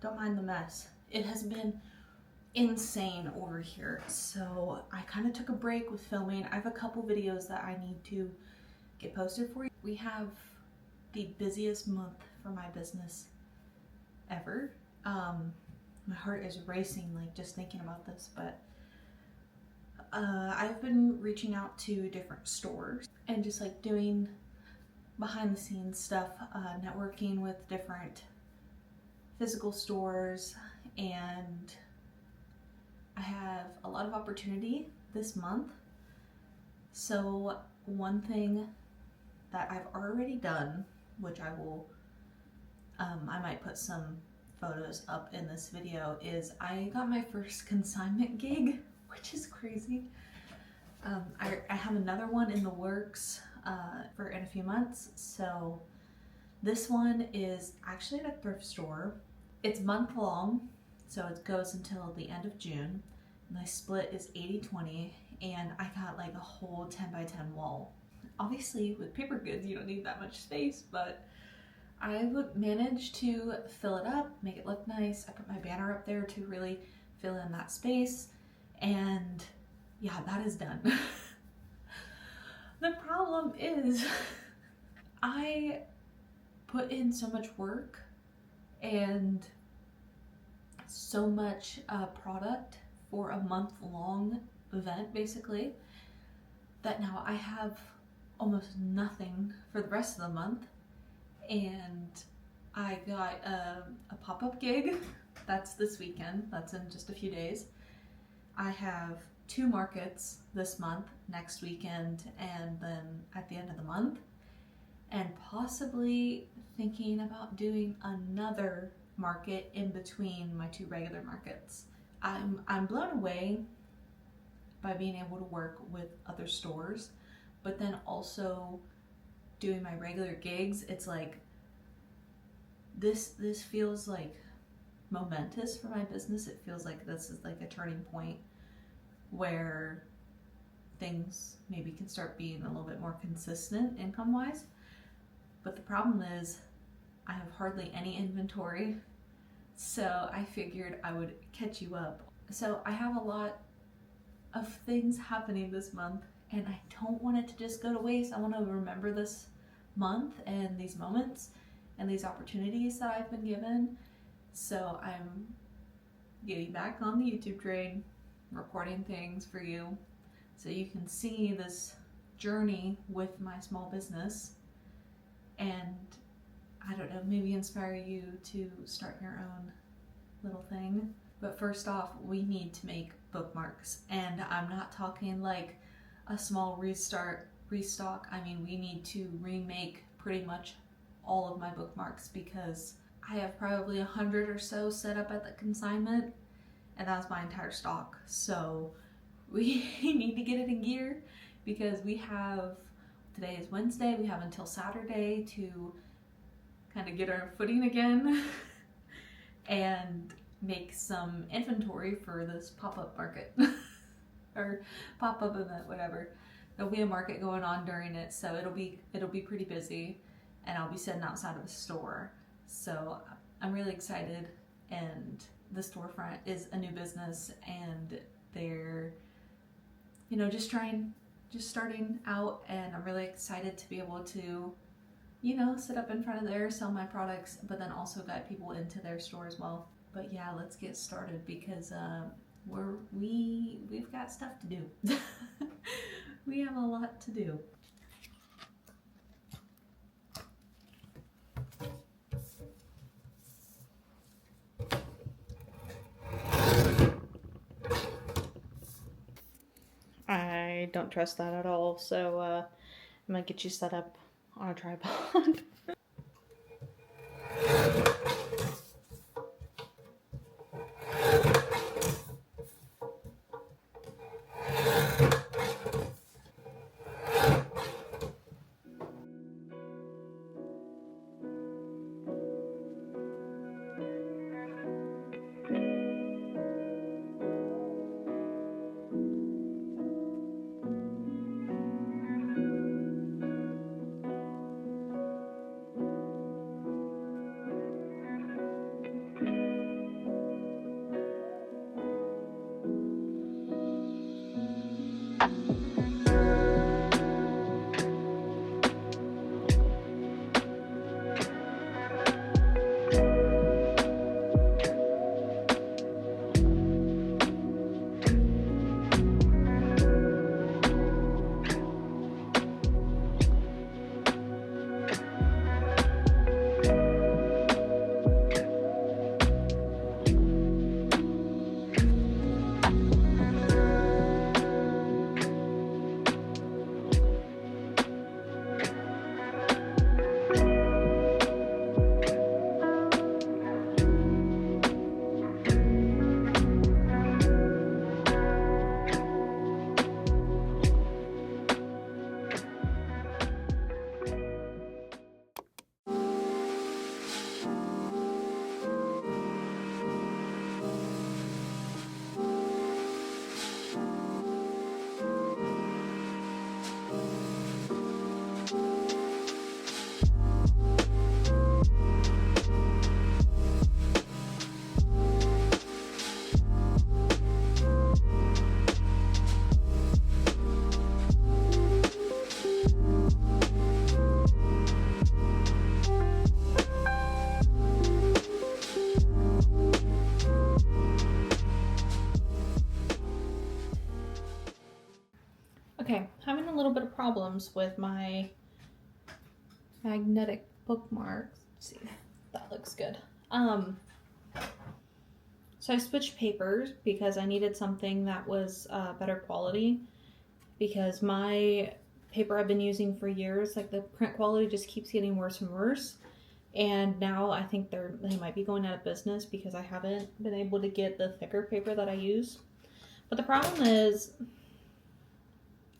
don't mind the mess. It has been insane over here. So I kind of took a break with filming. I have a couple videos that I need to get posted for you. We have the busiest month for my business ever. My heart is racing like just thinking about this, but I've been reaching out to different stores and just like doing behind the scenes stuff, networking with different physical stores, and I have a lot of opportunity this month. So one thing that I've already done, which I will, I might put some photos up in this video, is I got my first consignment gig, which is crazy. I have another one in the works for in a few months. So this one is actually at a thrift store. It's month long, so it goes until the end of June. My split is 80-20, and I got like a whole 10 by 10 wall. Obviously with paper goods you don't need that much space, but I would manage to fill it up, make it look nice. I put my banner up there to really fill in that space, and yeah, that is done. The problem is I put in so much work and so much product for a month-long event basically, that now I have almost nothing for the rest of the month. And I got a pop-up gig that's this weekend, that's in just a few days. I have 2 markets this month, next weekend, and then at the end of the month, and possibly thinking about doing another market in between my 2 regular markets. I'm blown away by being able to work with other stores, but then also doing my regular gigs. It's like this feels like momentous for my business. It feels like this is like a turning point where things maybe can start being a little bit more consistent income wise. But the problem is I have hardly any inventory, so I figured I would catch you up. So I have a lot of things happening this month, and I don't want it to just go to waste. I want to remember this month and these moments and these opportunities that I've been given. So I'm getting back on the YouTube train, recording things for you so you can see this journey with my small business, and I don't know, maybe inspire you to start your own little thing. But first off, we need to make bookmarks, and I'm not talking like a small restock. I mean, we need to remake pretty much all of my bookmarks, because I have probably 100 or so set up at the consignment, and that's my entire stock. So we need to get it in gear, because we have, today is Wednesday, we have until Saturday to kind of get our footing again and make some inventory for this pop-up market or pop-up event, whatever. There'll be a market going on during it, so it'll be pretty busy, and I'll be sitting outside of a store. So I'm really excited, and the storefront is a new business, and they're, you know, just starting out, and I'm really excited to be able to, you know, sit up in front of there, sell my products, but then also guide people into their store as well. But yeah, let's get started, because we've got stuff to do. We have a lot to do. I don't trust that at all, so I'm gonna get you set up on a tripod. bit of problems with my magnetic bookmarks. Let's see, that looks good. So I switched papers because I needed something that was better quality, because my paper I've been using for years, like the print quality just keeps getting worse and worse. And now I think they might be going out of business because I haven't been able to get the thicker paper that I use. But the problem is,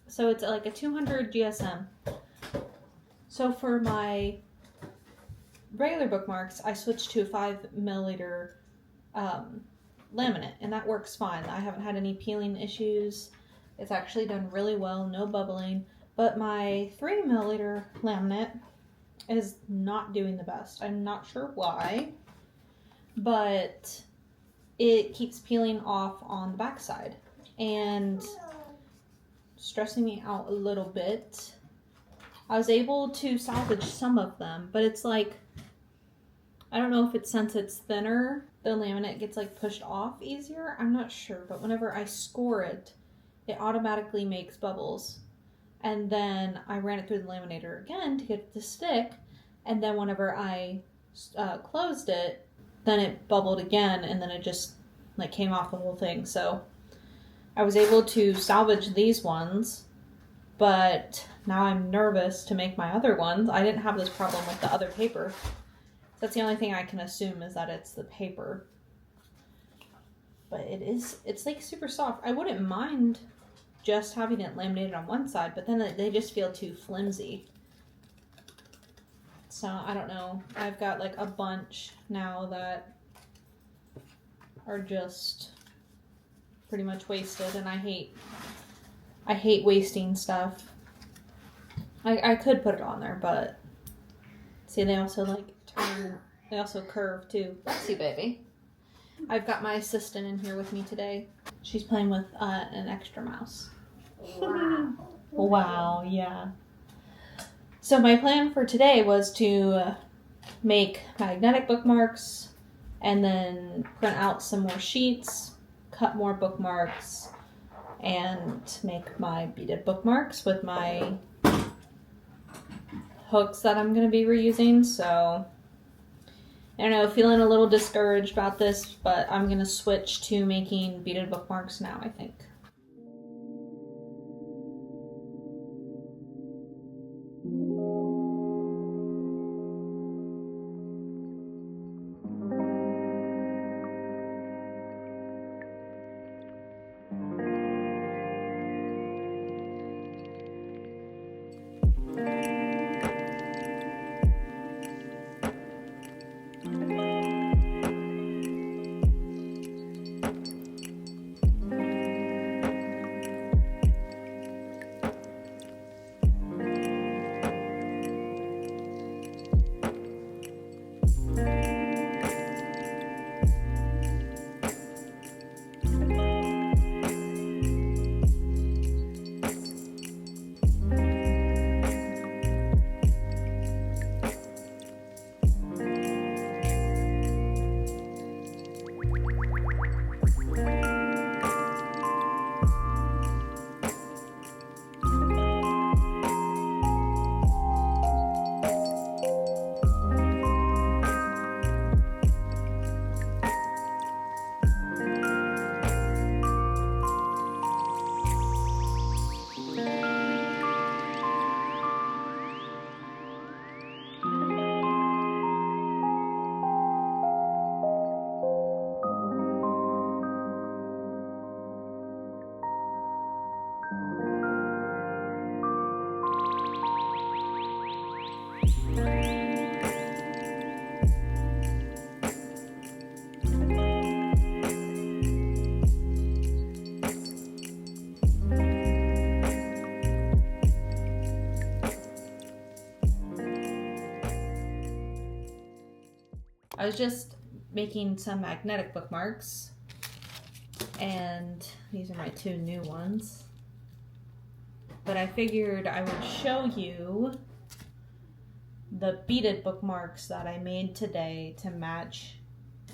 so it's like a 200 GSM. So for my regular bookmarks, I switched to a 5 milliliter laminate, and that works fine. I haven't had any peeling issues. It's actually done really well, no bubbling. But my 3 milliliter laminate is not doing the best. I'm not sure why, but it keeps peeling off on the backside and stressing me out a little bit. I was able to salvage some of them, but it's like, I don't know if it's since it's thinner, the laminate gets like pushed off easier. I'm not sure, but whenever I score it, it automatically makes bubbles. And then I ran it through the laminator again to get it to stick. And then whenever I closed it, then it bubbled again, and then it just like came off the whole thing. So I was able to salvage these ones, but now I'm nervous to make my other ones. I didn't have this problem with the other paper. That's the only thing I can assume, is that it's the paper. But it's like super soft. I wouldn't mind just having it laminated on one side, but then they just feel too flimsy. So I don't know. I've got like a bunch now that are just pretty much wasted, and I hate wasting stuff. I could put it on there, but see, they also like turn, they also curve too. Bless you, baby. I've got my assistant in here with me today. She's playing with an extra mouse. Wow. Wow, yeah. So my plan for today was to make magnetic bookmarks and then print out some more sheets, cut more bookmarks, and make my beaded bookmarks with my hooks that I'm going to be reusing. So I don't know, feeling a little discouraged about this, but I'm going to switch to making beaded bookmarks now, I think. I was just making some magnetic bookmarks, and these are my two new ones. But I figured I would show you the beaded bookmarks that I made today to match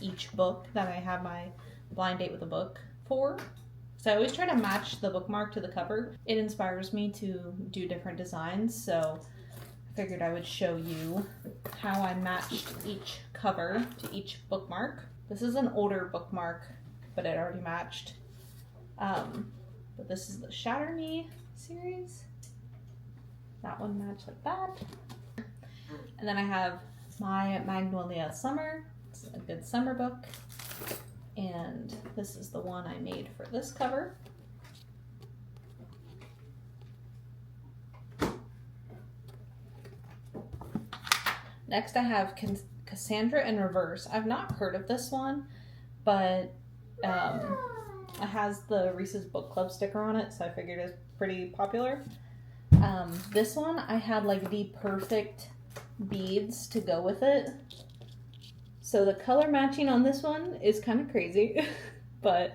each book that I have my blind date with a book for. So I always try to match the bookmark to the cover. It inspires me to do different designs, so I figured I would show you how I matched each cover to each bookmark. This is an older bookmark, but it already matched. But this is the Shatter Me series. That one matched like that. And then I have my Magnolia Summer. It's a good summer book. And this is the one I made for this cover. Next I have Cassandra in Reverse. I've not heard of this one, but it has the Reese's Book Club sticker on it, so I figured it's pretty popular. This one, I had like the perfect beads to go with it. So the color matching on this one is kind of crazy, but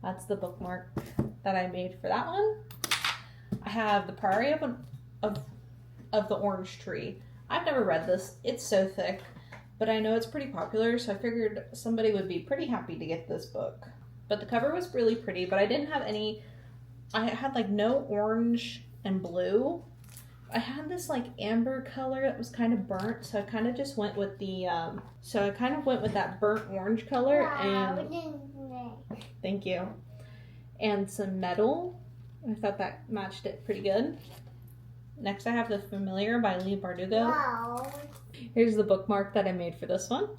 that's the bookmark that I made for that one. I have The Priory of the Orange Tree. I've never read this. It's so thick, but I know it's pretty popular, so I figured somebody would be pretty happy to get this book. But the cover was really pretty, but I didn't have any, I had like no orange and blue. I had this like amber color that was kind of burnt, so I kind of just went with the, that burnt orange color. Wow, and thank you. And some metal. I thought that matched it pretty good. Next I have The Familiar by Leigh Bardugo. Wow. Here's the bookmark that I made for this one.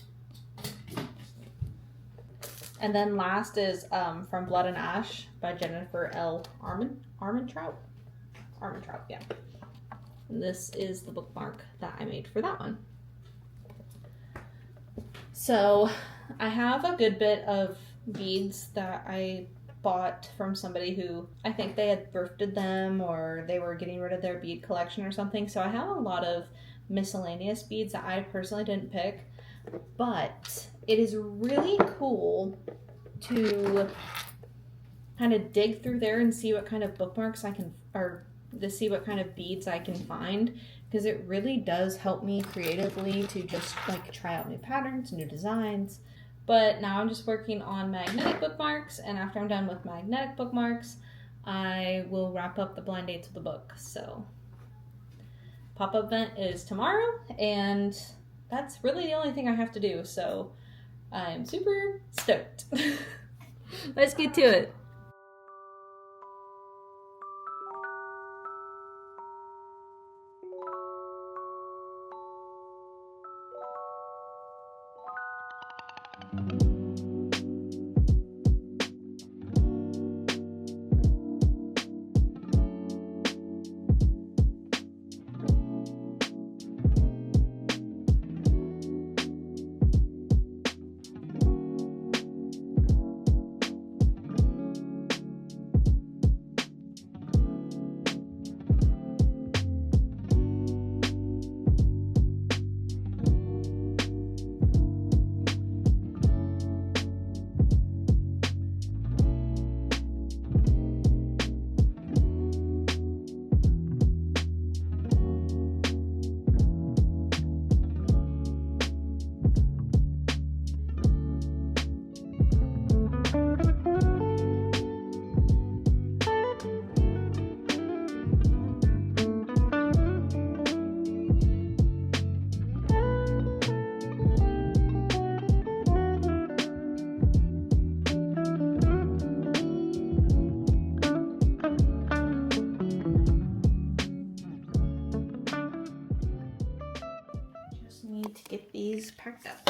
And then last is From Blood and Ash by Jennifer L. Armentrout, yeah. And this is the bookmark that I made for that one. So I have a good bit of beads that I bought from somebody who, I think they had thrifted them or they were getting rid of their bead collection or something. So I have a lot of miscellaneous beads that I personally didn't pick, but it is really cool to kind of dig through there and see what kind of bookmarks I can, or to see what kind of beads I can find, because it really does help me creatively to just like try out new patterns, new designs. But now I'm just working on magnetic bookmarks, and after I'm done with magnetic bookmarks, I will wrap up the blind dates of the book. So pop-up event is tomorrow, and that's really the only thing I have to do, so I'm super stoked. Let's get to it. Get these packed up.